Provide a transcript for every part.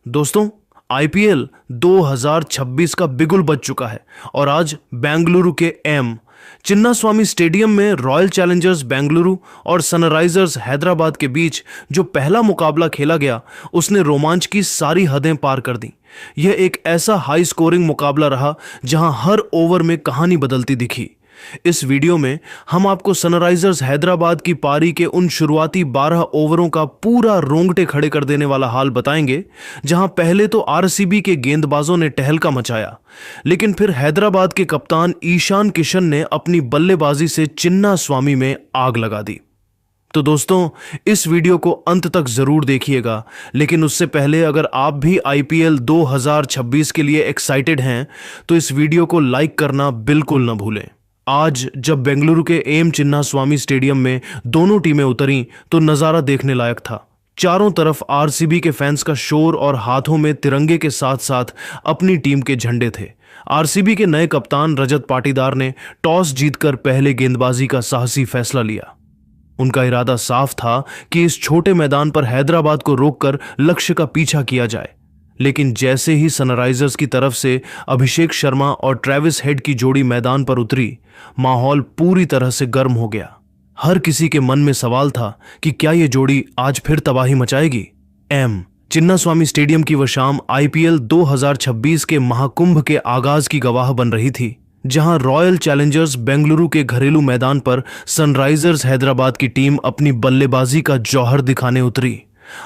दोस्तों, आईपीएल 2026 का बिगुल बज चुका है और आज बेंगलुरु के चिन्नास्वामी स्टेडियम में रॉयल चैलेंजर्स बेंगलुरु और सनराइजर्स हैदराबाद के बीच जो पहला मुकाबला खेला गया उसने रोमांच की सारी हदें पार कर दी। यह एक ऐसा हाई स्कोरिंग मुकाबला रहा जहां हर ओवर में कहानी बदलती दिखी। इस वीडियो में हम आपको सनराइजर्स हैदराबाद की पारी के उन शुरुआती 12 ओवरों का पूरा रोंगटे खड़े कर देने वाला हाल बताएंगे, जहां पहले तो आरसीबी के गेंदबाजों ने टहलका मचाया, लेकिन फिर हैदराबाद के कप्तान ईशान किशन ने अपनी बल्लेबाजी से चिन्नास्वामी में आग लगा दी। तो दोस्तों, इस वीडियो को अंत तक जरूर देखिएगा, लेकिन उससे पहले अगर आप भी आईपीएल 2026 के लिए एक्साइटेड हैं तो इस वीडियो को लाइक करना बिल्कुल न भूलें। आज जब बेंगलुरु के चिन्नास्वामी स्टेडियम में दोनों टीमें उतरीं तो नज़ारा देखने लायक था। चारों तरफ आरसीबी के फैंस का शोर और हाथों में तिरंगे के साथ साथ अपनी टीम के झंडे थे। आरसीबी के नए कप्तान रजत पाटीदार ने टॉस जीतकर पहले गेंदबाजी का साहसी फैसला लिया। उनका इरादा साफ था कि इस छोटे मैदान पर हैदराबाद को रोककर लक्ष्य का पीछा किया जाए, लेकिन जैसे ही सनराइजर्स की तरफ से अभिषेक शर्मा और ट्रेविस हेड की जोड़ी मैदान पर उतरी, माहौल पूरी तरह से गर्म हो गया। हर किसी के मन में सवाल था कि क्या यह जोड़ी आज फिर तबाही मचाएगी। चिन्नास्वामी स्टेडियम की वह शाम आईपीएल 2026 के महाकुंभ के आगाज की गवाह बन रही थी, जहां रॉयल चैलेंजर्स बेंगलुरु के घरेलू मैदान पर सनराइजर्स हैदराबाद की टीम अपनी बल्लेबाजी का जौहर दिखाने उतरी।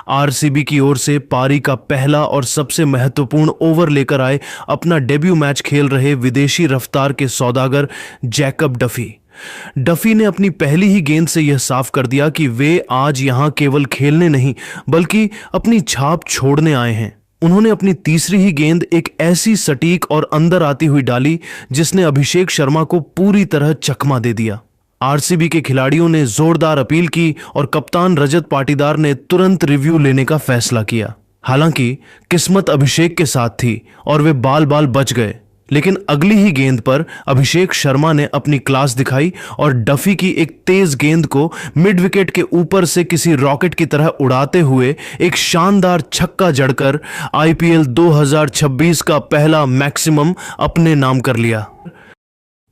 आरसीबी की ओर से पारी का पहला और सबसे महत्वपूर्ण ओवर लेकर आए अपना डेब्यू मैच खेल रहे विदेशी रफ्तार के सौदागर जैकब डफी ने अपनी पहली ही गेंद से यह साफ कर दिया कि वे आज यहां केवल खेलने नहीं बल्कि अपनी छाप छोड़ने आए हैं। उन्होंने अपनी तीसरी ही गेंद एक ऐसी सटीक और अंदर आती हुई डाली जिसने अभिषेक शर्मा को पूरी तरह चकमा दे दिया। आरसीबी के खिलाड़ियों ने जोरदार अपील की और कप्तान रजत पाटीदार ने तुरंत रिव्यू लेने का फैसला किया। हालांकि किस्मत अभिषेक के साथ थी और वे बाल बाल बच गए, लेकिन अगली ही गेंद पर अभिषेक शर्मा ने अपनी क्लास दिखाई और डफी की एक तेज गेंद को मिड विकेट के ऊपर से किसी रॉकेट की तरह उड़ाते हुए एक शानदार छक्का जड़कर आईपीएल 2026 का पहला मैक्सिमम अपने नाम कर लिया।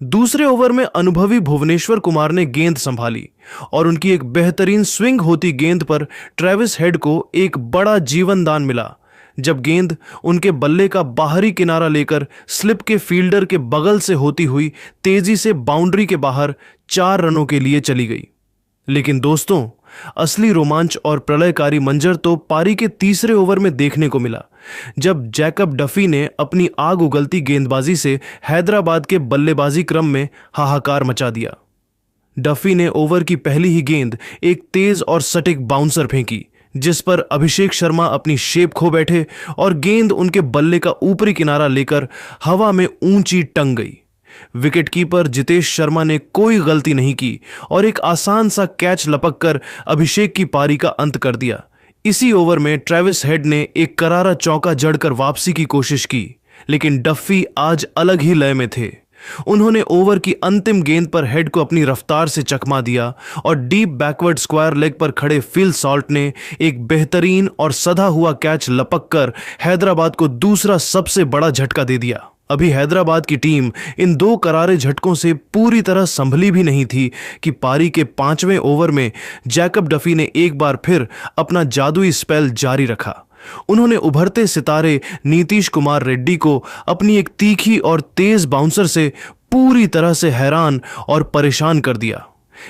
दूसरे ओवर में अनुभवी भुवनेश्वर कुमार ने गेंद संभाली और उनकी एक बेहतरीन स्विंग होती गेंद पर ट्रेविस हेड को एक बड़ा जीवन दान मिला, जब गेंद उनके बल्ले का बाहरी किनारा लेकर स्लिप के फील्डर के बगल से होती हुई तेजी से बाउंड्री के बाहर 4 रनों के लिए चली गई। लेकिन दोस्तों, असली रोमांच और प्रलयकारी मंजर तो पारी के तीसरे ओवर में देखने को मिला, जब जैकब डफी ने अपनी आग उगलती गेंदबाजी से हैदराबाद के बल्लेबाजी क्रम में हाहाकार मचा दिया। डफी ने ओवर की पहली ही गेंद एक तेज और सटीक बाउंसर फेंकी, जिस पर अभिषेक शर्मा अपनी शेप खो बैठे और गेंद उनके बल्ले का ऊपरी किनारा लेकर हवा में ऊंची टंग गई। विकेटकीपर जितेश शर्मा ने कोई गलती नहीं की और एक आसान सा कैच लपककर अभिषेक की पारी का अंत कर दिया। इसी ओवर में ट्रेविस हेड ने एक करारा चौका जड़कर वापसी की कोशिश की, लेकिन डफी आज अलग ही लय में थे। उन्होंने ओवर की अंतिम गेंद पर हेड को अपनी रफ्तार से चकमा दिया और डीप बैकवर्ड स्क्वायर लेग पर खड़े फिल सॉल्ट ने एक बेहतरीन और सधा हुआ कैच लपककर हैदराबाद को दूसरा सबसे बड़ा झटका दे दिया। अभी हैदराबाद की टीम इन 2 करारे झटकों से पूरी तरह संभली भी नहीं थी कि पारी के 5वें ओवर में जैकब डफी ने एक बार फिर अपना जादुई स्पेल जारी रखा। उन्होंने उभरते सितारे नीतीश कुमार रेड्डी को अपनी एक तीखी और तेज बाउंसर से पूरी तरह से हैरान और परेशान कर दिया।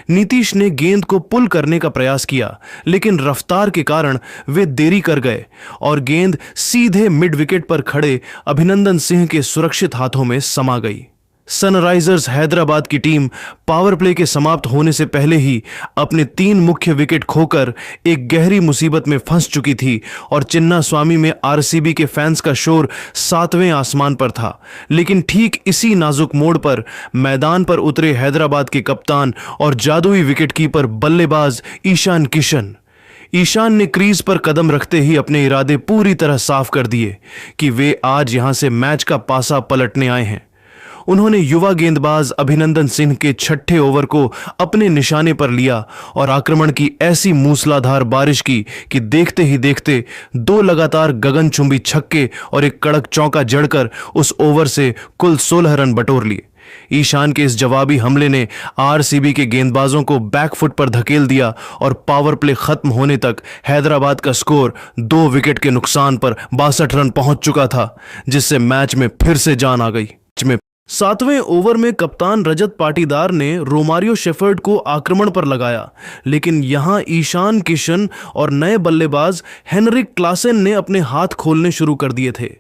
नीतीश ने गेंद को पुल करने का प्रयास किया, लेकिन रफ्तार के कारण वे देरी कर गए और गेंद सीधे मिड विकेट पर खड़े अभिनंदन सिंह के सुरक्षित हाथों में समा गई। सनराइजर्स हैदराबाद की टीम पावर प्ले के समाप्त होने से पहले ही अपने 3 मुख्य विकेट खोकर एक गहरी मुसीबत में फंस चुकी थी और चिन्नास्वामी में आरसीबी के फैंस का शोर 7वें आसमान पर था। लेकिन ठीक इसी नाजुक मोड़ पर मैदान पर उतरे हैदराबाद के कप्तान और जादुई विकेटकीपर बल्लेबाज ईशान ने क्रीज पर कदम रखते ही अपने इरादे पूरी तरह साफ कर दिए कि वे आज यहां से मैच का पासा पलटने आए हैं। उन्होंने युवा गेंदबाज अभिनंदन सिंह के छठे ओवर को अपने निशाने पर लिया और आक्रमण की ऐसी मूसलाधार बारिश की कि देखते ही देखते 2 लगातार गगनचुंबी छक्के और एक कड़क चौका जड़कर उस ओवर से कुल 16 रन बटोर लिए। ईशान के इस जवाबी हमले ने आरसीबी के गेंदबाजों को बैकफुट पर धकेल दिया और पावर प्ले खत्म होने तक हैदराबाद का स्कोर 2 विकेट के नुकसान पर 62 रन पहुंच चुका था, जिससे मैच में फिर से जान आ गई। 7वें ओवर में कप्तान रजत पाटीदार ने रोमारियो शेफर्ड को आक्रमण पर लगाया, लेकिन यहां ईशान किशन और नए बल्लेबाज हेनरिक क्लासेन ने अपने हाथ खोलने शुरू कर दिए थे।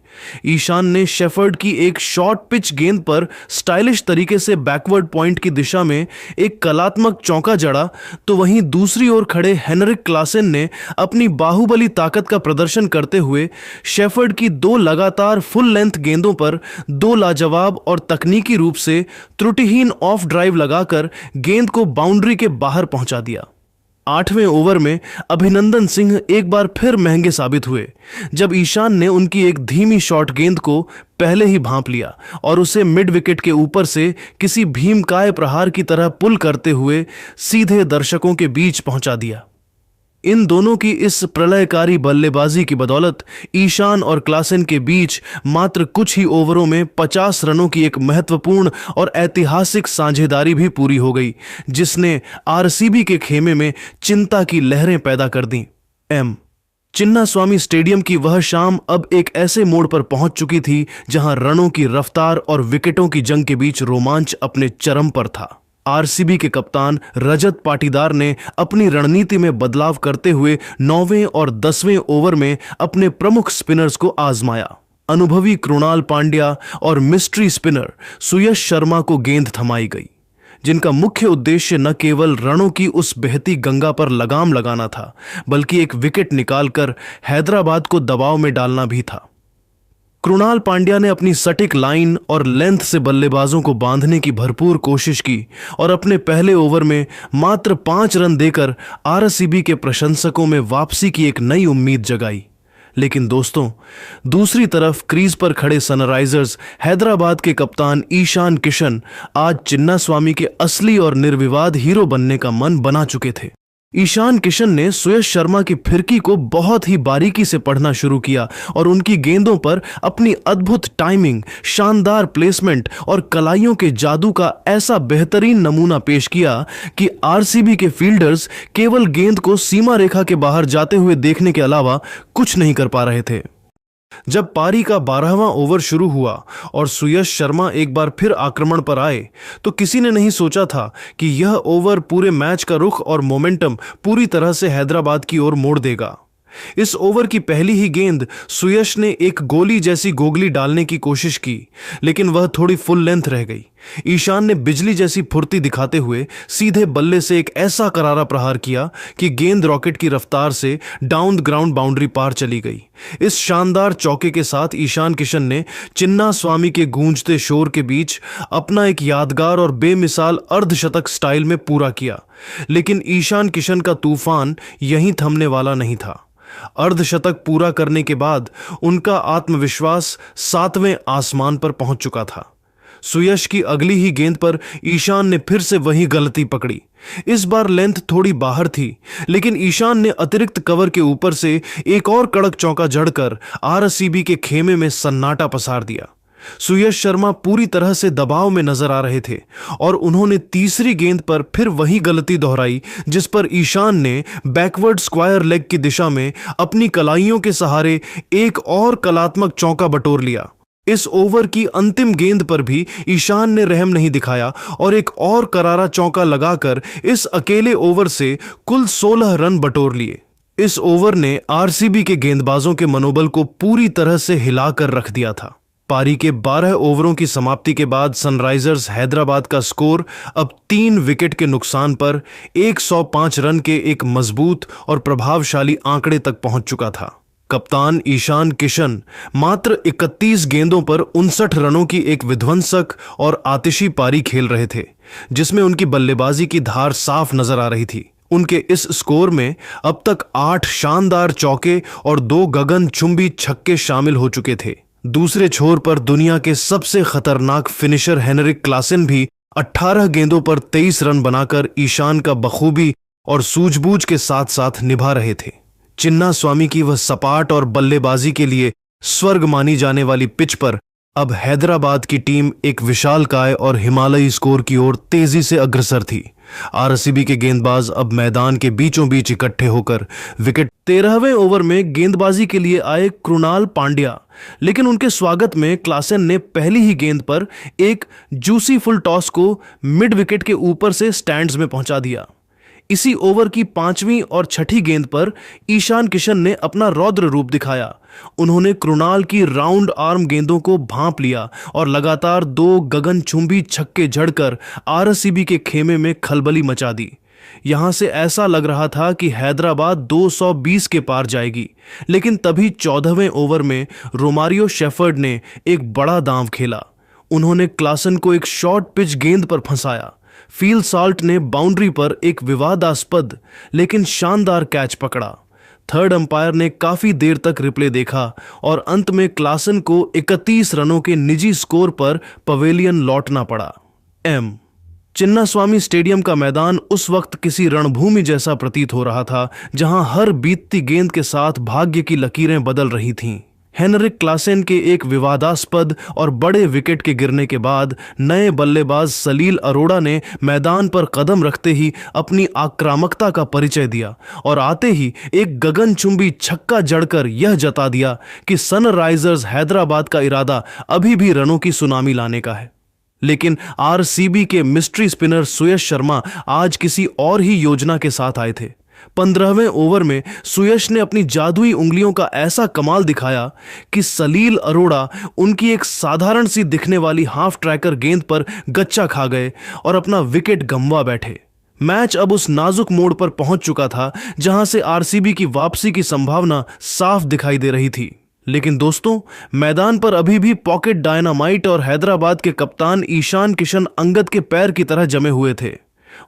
ईशान ने शेफर्ड की एक शॉर्ट पिच गेंद पर स्टाइलिश तरीके से बैकवर्ड पॉइंट की दिशा में एक कलात्मक चौका जड़ा, तो वहीं दूसरी ओर खड़े हेनरिक क्लासेन ने अपनी बाहुबली ताकत का प्रदर्शन करते हुए शेफर्ड की 2 लगातार फुल लेंथ गेंदों पर 2 लाजवाब और तकनीकी रूप से त्रुटिहीन ऑफ ड्राइव लगाकर गेंद को बाउंड्री के बाहर पहुंचा दिया। 8वें ओवर में अभिनंदन सिंह एक बार फिर महंगे साबित हुए, जब ईशान ने उनकी एक धीमी शॉर्ट गेंद को पहले ही भांप लिया और उसे मिड विकेट के ऊपर से किसी भीमकाय प्रहार की तरह पुल करते हुए सीधे दर्शकों के बीच पहुंचा दिया। इन दोनों की इस प्रलयकारी बल्लेबाजी की बदौलत ईशान और क्लासेन के बीच मात्र कुछ ही ओवरों में 50 रनों की एक महत्वपूर्ण और ऐतिहासिक साझेदारी भी पूरी हो गई, जिसने आरसीबी के खेमे में चिंता की लहरें पैदा कर दी। चिन्नास्वामी स्टेडियम की वह शाम अब एक ऐसे मोड़ पर पहुंच चुकी थी जहां रनों की रफ्तार और विकेटों की जंग के बीच रोमांच अपने चरम पर था। आरसीबी के कप्तान रजत पाटीदार ने अपनी रणनीति में बदलाव करते हुए 9वें और 10वें ओवर में अपने प्रमुख स्पिनर्स को आजमाया। अनुभवी कृणाल पांड्या और मिस्ट्री स्पिनर सुयश शर्मा को गेंद थमाई गई, जिनका मुख्य उद्देश्य न केवल रनों की उस बहती गंगा पर लगाम लगाना था, बल्कि एक विकेट निकालकर हैदराबाद को दबाव में डालना भी था। कृणाल पांड्या ने अपनी सटीक लाइन और लेंथ से बल्लेबाजों को बांधने की भरपूर कोशिश की और अपने पहले ओवर में मात्र 5 रन देकर आरसीबी के प्रशंसकों में वापसी की एक नई उम्मीद जगाई। लेकिन दोस्तों, दूसरी तरफ क्रीज पर खड़े सनराइजर्स हैदराबाद के कप्तान ईशान किशन आज चिन्नास्वामी के असली और निर्विवाद हीरो बनने का मन बना चुके थे। ईशान किशन ने सुयश शर्मा की फिरकी को बहुत ही बारीकी से पढ़ना शुरू किया और उनकी गेंदों पर अपनी अद्भुत टाइमिंग, शानदार प्लेसमेंट और कलाइयों के जादू का ऐसा बेहतरीन नमूना पेश किया कि आरसीबी के फील्डर्स केवल गेंद को सीमा रेखा के बाहर जाते हुए देखने के अलावा कुछ नहीं कर पा रहे थे। जब पारी का 12वां ओवर शुरू हुआ और सुयश शर्मा एक बार फिर आक्रमण पर आए, तो किसी ने नहीं सोचा था कि यह ओवर पूरे मैच का रुख और मोमेंटम पूरी तरह से हैदराबाद की ओर मोड़ देगा। इस ओवर की पहली ही गेंद सुयश ने एक गोली जैसी गोगली डालने की कोशिश की, लेकिन वह थोड़ी फुल लेंथ रह गई। ईशान ने बिजली जैसी फुर्ती दिखाते हुए सीधे बल्ले से एक ऐसा करारा प्रहार किया कि गेंद रॉकेट की रफ्तार से डाउन द ग्राउंड बाउंड्री पार चली गई। इस शानदार चौके के साथ ईशान किशन ने चिन्नास्वामी के गूंजते शोर के बीच अपना एक यादगार और बेमिसाल अर्धशतक स्टाइल में पूरा किया। लेकिन ईशान किशन का तूफान यहीं थमने वाला नहीं था। अर्धशतक पूरा करने के बाद उनका आत्मविश्वास 7वें आसमान पर पहुंच चुका था। सुयश की अगली ही गेंद पर ईशान ने फिर से वही गलती पकड़ी। इस बार लेंथ थोड़ी बाहर थी, लेकिन ईशान ने अतिरिक्त कवर के ऊपर से एक और कड़क चौका जड़कर आरसीबी के खेमे में सन्नाटा पसार दिया। सुयश शर्मा पूरी तरह से दबाव में नजर आ रहे थे और उन्होंने तीसरी गेंद पर फिर वही गलती दोहराई, जिस पर ईशान ने बैकवर्ड स्क्वायर लेग की दिशा में अपनी कलाइयों के सहारे एक और कलात्मक चौका बटोर लिया। इस ओवर की अंतिम गेंद पर भी ईशान ने रहम नहीं दिखाया और एक और करारा चौका लगाकर इस अकेले ओवर से कुल 16 रन बटोर लिए। इस ओवर ने आरसीबी के गेंदबाजों के मनोबल को पूरी तरह से हिलाकर रख दिया था। पारी के 12 ओवरों की समाप्ति के बाद सनराइजर्स हैदराबाद का स्कोर अब 3 विकेट के नुकसान पर 105 रन के एक मजबूत और प्रभावशाली आंकड़े तक पहुंच चुका था। कप्तान ईशान किशन मात्र 31 गेंदों पर 59 रनों की एक विध्वंसक और आतिशी पारी खेल रहे थे, जिसमें उनकी बल्लेबाजी की धार साफ नजर आ रही थी। उनके इस स्कोर में अब तक 8 शानदार चौके और 2 गगनचुंबी छक्के शामिल हो चुके थे। दूसरे छोर पर दुनिया के सबसे खतरनाक फिनिशर हेनरिक क्लासेन भी 18 गेंदों पर 23 रन बनाकर ईशान का बखूबी और सूझबूझ के साथ साथ निभा रहे थे। चिन्नास्वामी की वह सपाट और बल्लेबाजी के लिए स्वर्ग मानी जाने वाली पिच पर अब हैदराबाद की टीम एक विशालकाय और हिमालयी स्कोर की ओर तेजी से अग्रसर थी। आरसीबी के गेंदबाज अब मैदान के बीचों बीच इकट्ठे होकर विकेट 13वें ओवर में गेंदबाजी के लिए आए कृणाल पांड्या, लेकिन उनके स्वागत में क्लासेन ने पहली ही गेंद पर एक जूसी फुल टॉस को मिड विकेट के ऊपर से स्टैंड्स में पहुंचा दिया। इसी ओवर की 5वीं और 6ठी गेंद पर ईशान किशन ने अपना रौद्र रूप दिखाया। उन्होंने कृणाल की राउंड आर्म गेंदों को भांप लिया और लगातार 2 गगनचुंबी छक्के जड़कर आरसीबी के खेमे में खलबली मचा दी। यहां से ऐसा लग रहा था कि हैदराबाद 220 के पार जाएगी, लेकिन तभी 14वें ओवर में रोमारियो शेफर्ड ने एक बड़ा दांव खेला। उन्होंने क्लासेन को एक शॉर्ट पिच गेंद पर फंसाया। फील साल्ट ने बाउंड्री पर एक विवादास्पद लेकिन शानदार कैच पकड़ा। थर्ड अंपायर ने काफी देर तक रिप्ले देखा और अंत में क्लासेन को 31 रनों के निजी स्कोर पर पवेलियन लौटना पड़ा। चिन्नास्वामी स्टेडियम का मैदान उस वक्त किसी रणभूमि जैसा प्रतीत हो रहा था, जहां हर बीतती गेंद के साथ भाग्य की लकीरें बदल रही थीं। हेनरिक क्लासेन के एक विवादास्पद और बड़े विकेट के गिरने के बाद नए बल्लेबाज सलील अरोड़ा ने मैदान पर कदम रखते ही अपनी आक्रामकता का परिचय दिया और आते ही एक गगनचुंबी छक्का जड़कर यह जता दिया कि सनराइजर्स हैदराबाद का इरादा अभी भी रनों की सुनामी लाने का है। लेकिन आरसीबी के मिस्ट्री स्पिनर सुयश शर्मा आज किसी और ही योजना के साथ आए थे। 15वें ओवर में सुयश ने अपनी जादुई उंगलियों का ऐसा कमाल दिखाया कि सलील अरोड़ा उनकी एक साधारण सी दिखने वाली हाफ ट्रैकर गेंद पर गच्चा खा गए और अपना विकेट गंवा बैठे। मैच अब उस नाजुक मोड़ पर पहुंच चुका था जहां से आरसीबी की वापसी की संभावना साफ दिखाई दे रही थी। लेकिन दोस्तों, मैदान पर अभी भी पॉकेट डायनामाइट और हैदराबाद के कप्तान ईशान किशन अंगद के पैर की तरह जमे हुए थे।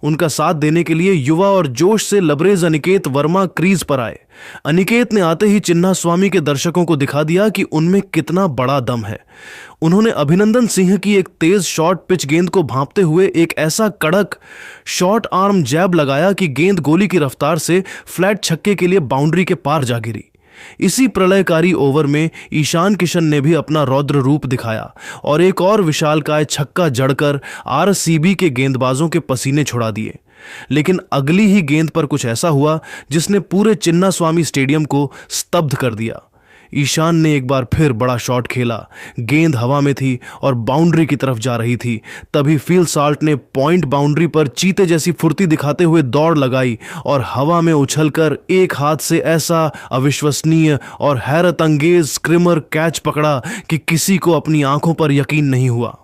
उनका साथ देने के लिए युवा और जोश से लबरेज अनिकेत वर्मा क्रीज पर आए। अनिकेत ने आते ही चिन्नास्वामी के दर्शकों को दिखा दिया कि उनमें कितना बड़ा दम है। उन्होंने अभिनंदन सिंह की एक तेज शॉर्ट पिच गेंद को भांपते हुए एक ऐसा कड़क शॉर्ट आर्म जैब लगाया कि गेंद गोली की रफ्तार से फ्लैट छक्के के लिए बाउंड्री के पार जा गिरी। इसी प्रलयकारी ओवर में ईशान किशन ने भी अपना रौद्र रूप दिखाया और एक और विशालकाय छक्का जड़कर आरसीबी के गेंदबाजों के पसीने छुड़ा दिए। लेकिन अगली ही गेंद पर कुछ ऐसा हुआ जिसने पूरे चिन्नास्वामी स्टेडियम को स्तब्ध कर दिया। ईशान ने एक बार फिर बड़ा शॉट खेला। गेंद हवा में थी और बाउंड्री की तरफ जा रही थी। तभी फील साल्ट ने पॉइंट बाउंड्री पर चीते जैसी फुर्ती दिखाते हुए दौड़ लगाई और हवा में उछलकर एक हाथ से ऐसा अविश्वसनीय और हैरत अंगेज स्क्रिमर कैच पकड़ा कि किसी को अपनी आंखों पर यकीन नहीं हुआ।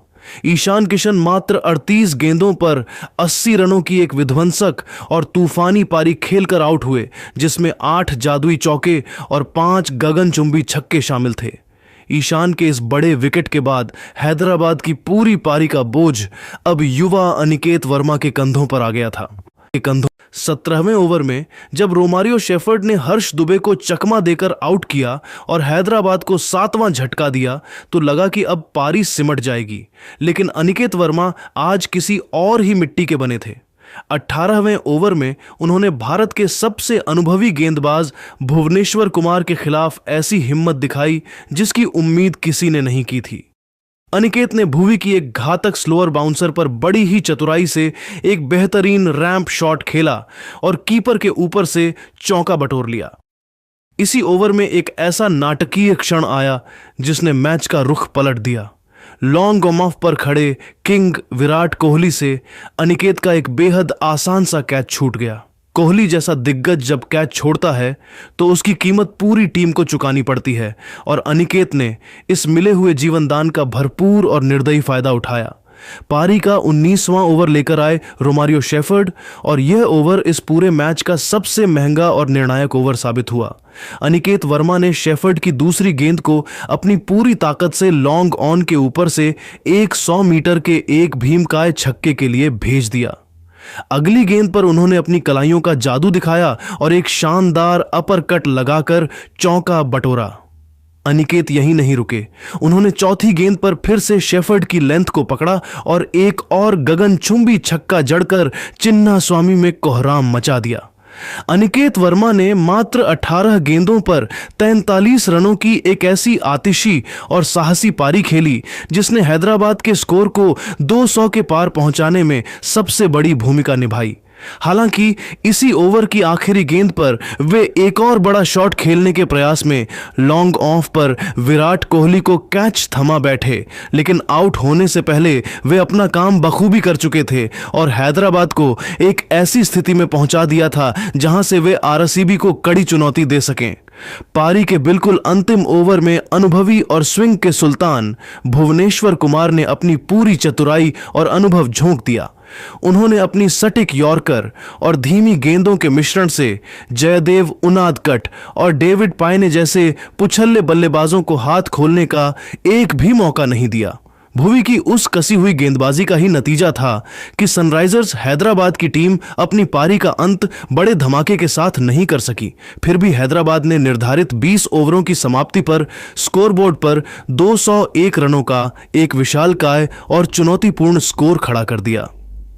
ईशान किशन मात्र 38 गेंदों पर 80 रनों की एक विध्वंसक और तूफानी पारी खेलकर आउट हुए, जिसमें 8 जादुई चौके और 5 गगनचुंबी छक्के शामिल थे। ईशान के इस बड़े विकेट के बाद हैदराबाद की पूरी पारी का बोझ अब युवा अनिकेत वर्मा के कंधों पर आ गया था। 17वें ओवर में जब रोमारियो शेफर्ड ने हर्ष दुबे को चकमा देकर आउट किया और हैदराबाद को 7वां झटका दिया तो लगा कि अब पारी सिमट जाएगी। लेकिन अनिकेत वर्मा आज किसी और ही मिट्टी के बने थे। 18वें ओवर में उन्होंने भारत के सबसे अनुभवी गेंदबाज भुवनेश्वर कुमार के खिलाफ ऐसी हिम्मत दिखाई जिसकी उम्मीद किसी ने नहीं की थी। अनिकेत ने भुवी की एक घातक स्लोअर बाउंसर पर बड़ी ही चतुराई से एक बेहतरीन रैंप शॉट खेला और कीपर के ऊपर से चौका बटोर लिया। इसी ओवर में एक ऐसा नाटकीय क्षण आया जिसने मैच का रुख पलट दिया। लॉन्ग ऑन ऑफ पर खड़े किंग विराट कोहली से अनिकेत का एक बेहद आसान सा कैच छूट गया। कोहली जैसा दिग्गज जब कैच छोड़ता है तो उसकी कीमत पूरी टीम को चुकानी पड़ती है और अनिकेत ने इस मिले हुए जीवनदान का भरपूर और निर्दयी फायदा उठाया। पारी का 19वां ओवर लेकर आए रोमारियो शेफर्ड और यह ओवर इस पूरे मैच का सबसे महंगा और निर्णायक ओवर साबित हुआ। अनिकेत वर्मा ने शेफर्ड की दूसरी गेंद को अपनी पूरी ताकत से लॉन्ग ऑन के ऊपर से 100 मीटर के एक भीमकाय छक्के के लिए भेज दिया। अगली गेंद पर उन्होंने अपनी कलाइयों का जादू दिखाया और एक शानदार अपर कट लगाकर चौका बटोरा। अनिकेत यहीं नहीं रुके। उन्होंने चौथी गेंद पर फिर से शेफर्ड की लेंथ को पकड़ा और एक और गगनचुंबी छक्का जड़कर चिन्नास्वामी में कोहराम मचा दिया। अनिकेत वर्मा ने मात्र 18 गेंदों पर 43 रनों की एक ऐसी आतिशी और साहसी पारी खेली जिसने हैदराबाद के स्कोर को 200 के पार पहुंचाने में सबसे बड़ी भूमिका निभाई। हालांकि इसी ओवर की आखिरी गेंद पर वे एक और बड़ा शॉट खेलने के प्रयास में लॉन्ग ऑफ पर विराट कोहली को कैच थमा बैठे, लेकिन आउट होने से पहले वे अपना काम बखूबी कर चुके थे और हैदराबाद को एक ऐसी स्थिति में पहुंचा दिया था जहां से वे आरसीबी को कड़ी चुनौती दे सकें। पारी के बिल्कुल अंतिम ओवर में अनुभवी और स्विंग के सुल्तान भुवनेश्वर कुमार ने अपनी पूरी चतुराई और अनुभव झोंक दिया। उन्होंने अपनी सटीक यॉर्कर और धीमी गेंदों के मिश्रण से जयदेव उनादकट और डेविड पायने जैसे पुछल्ले बल्लेबाजों को हाथ खोलने का एक भी मौका नहीं दिया। भुवी की उस कसी हुई गेंदबाजी का ही नतीजा था कि सनराइजर्स हैदराबाद की टीम अपनी पारी का अंत बड़े धमाके के साथ नहीं कर सकी। फिर भी हैदराबाद ने निर्धारित 20 ओवरों की समाप्ति पर स्कोरबोर्ड पर 201 रनों का एक विशालकाय और चुनौतीपूर्ण स्कोर खड़ा कर दिया।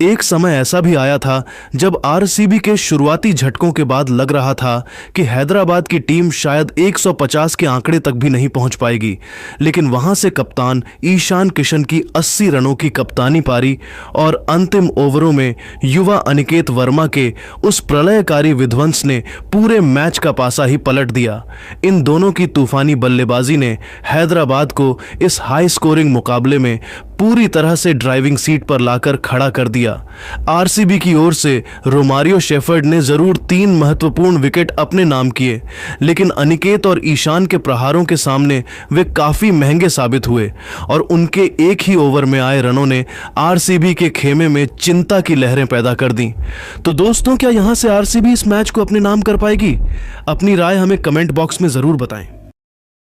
एक समय ऐसा भी आया था जब आरसीबी के शुरुआती झटकों के बाद लग रहा था कि हैदराबाद की टीम शायद 150 के आंकड़े तक भी नहीं पहुंच पाएगी, लेकिन वहां से कप्तान ईशान किशन की 80 रनों की कप्तानी पारी और अंतिम ओवरों में युवा अनिकेत वर्मा के उस प्रलयकारी विध्वंस ने पूरे मैच का पासा ही पलट दिया। इन दोनों की तूफानी बल्लेबाजी ने हैदराबाद को इस हाई स्कोरिंग मुकाबले में पूरी तरह से ड्राइविंग सीट पर लाकर खड़ा कर दिया। आरसीबी की ओर से रोमारियो शेफर्ड ने जरूर 3 महत्वपूर्ण विकेट अपने नाम किए, लेकिन अनिकेत और ईशान के प्रहारों के सामने वे काफी महंगे साबित हुए और उनके एक ही ओवर में आए रनों ने आरसीबी के खेमे में चिंता की लहरें पैदा कर दी। तो दोस्तों, क्या यहां से आरसीबी इस मैच को अपने नाम कर पाएगी? अपनी राय हमें कमेंट बॉक्स में जरूर बताएं।